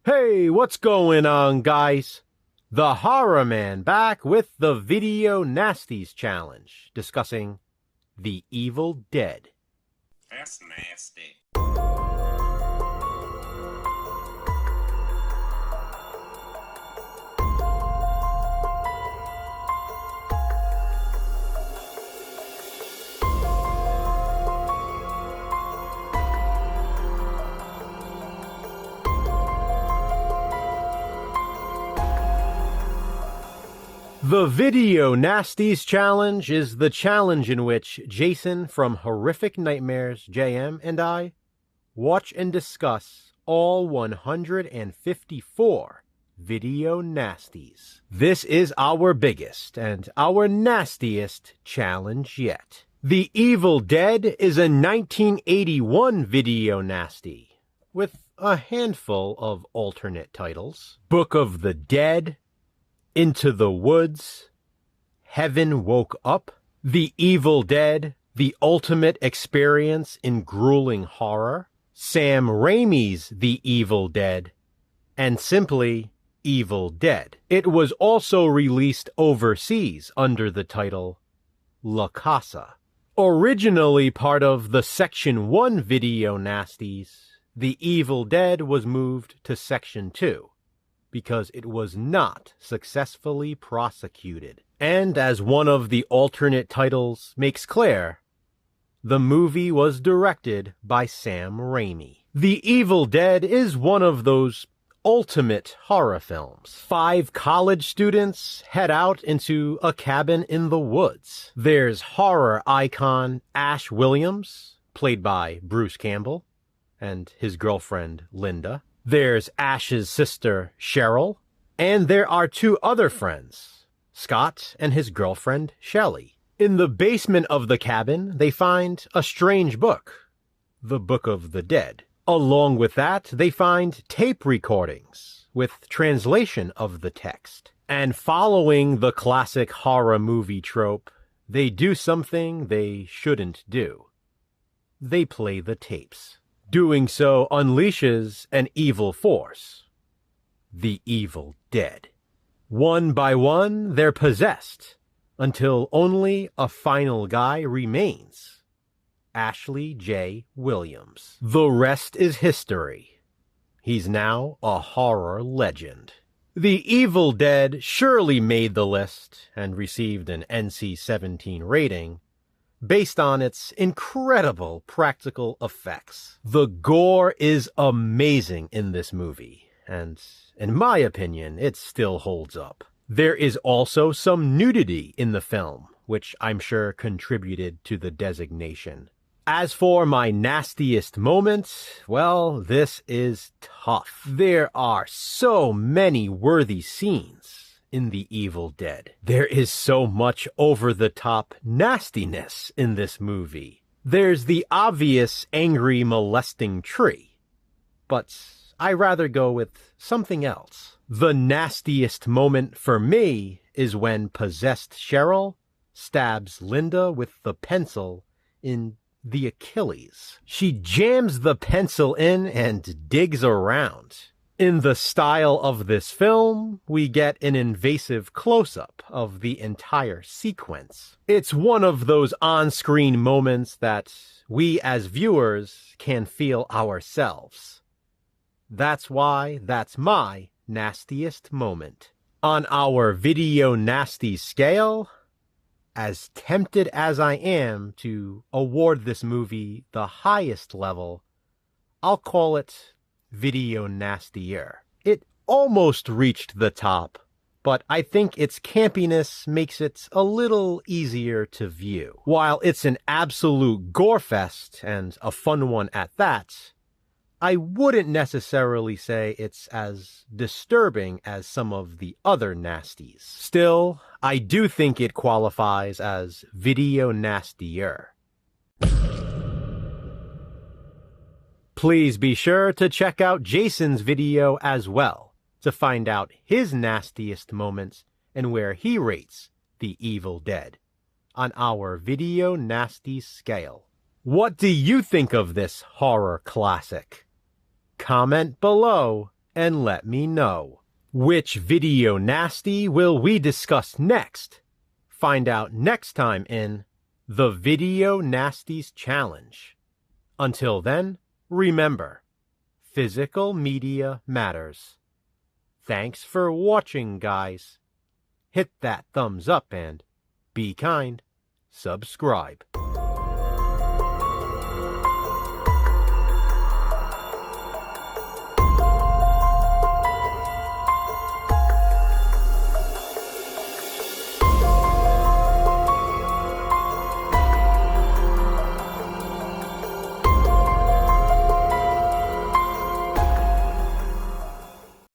Hey, what's going on, guys? The Horror Man back with the Video Nasties Challenge, discussing The Evil Dead. That's nasty. The Video Nasties Challenge is the challenge in which Jason from Horrific Nightmares, JM, and I watch and discuss all 154 Video Nasties. This is our biggest and our nastiest challenge yet. The Evil Dead is a 1981 Video Nasty with a handful of alternate titles. Book of the Dead, Into the Woods, Heaven Woke Up, The Evil Dead, The Ultimate Experience in Grueling Horror, Sam Raimi's The Evil Dead, and simply Evil Dead. It was also released overseas under the title La Casa. Originally part of the Section 1 Video Nasties, The Evil Dead was moved to Section 2. Because it was not successfully prosecuted. And as one of the alternate titles makes clear, the movie was directed by Sam Raimi. The Evil Dead is one of those ultimate horror films. 5 college students head out into a cabin in the woods. There's horror icon Ash Williams, played by Bruce Campbell, and his girlfriend Linda. There's Ash's sister, Cheryl, and there are 2 other friends, Scott and his girlfriend, Shelley. In the basement of the cabin, they find a strange book, the Book of the Dead. Along with that, they find tape recordings with translation of the text. And following the classic horror movie trope, they do something they shouldn't do. They play the tapes. Doing so unleashes an evil force, the Evil Dead. One by one, they're possessed, until only a final guy remains, Ashley J. Williams. The rest is history. He's now a horror legend. The Evil Dead surely made the list and received an NC-17 rating, based on its incredible practical effects. The gore is amazing in this movie, and in my opinion, it still holds up. There is also some nudity in the film, which I'm sure contributed to the designation. As for my nastiest moment, well, this is tough. There are so many worthy scenes in The Evil Dead. There is so much over-the-top nastiness in this movie. There's the obvious angry molesting tree, but I rather go with something else. The nastiest moment for me is when possessed Cheryl stabs Linda with the pencil in the Achilles. She jams the pencil in and digs around. In the style of this film, we get an invasive close-up of the entire sequence. It's one of those on-screen moments that we as viewers can feel ourselves. That's why that's my nastiest moment. On our Video Nasty scale, as tempted as I am to award this movie the highest level, I'll call it Video Nastier. It almost reached the top, but I think its campiness makes it a little easier to view. While it's an absolute gorefest, and a fun one at that, I wouldn't necessarily say it's as disturbing as some of the other nasties. Still, I do think it qualifies as Video Nastier. Please be sure to check out Jason's video as well to find out his nastiest moments and where he rates The Evil Dead on our Video Nasty scale. What do you think of this horror classic? Comment below and let me know. Which video nasty will we discuss next? Find out next time in the Video Nasties Challenge. Until then, remember, physical media matters. Thanks for watching, guys. Hit that thumbs up and be kind. Subscribe.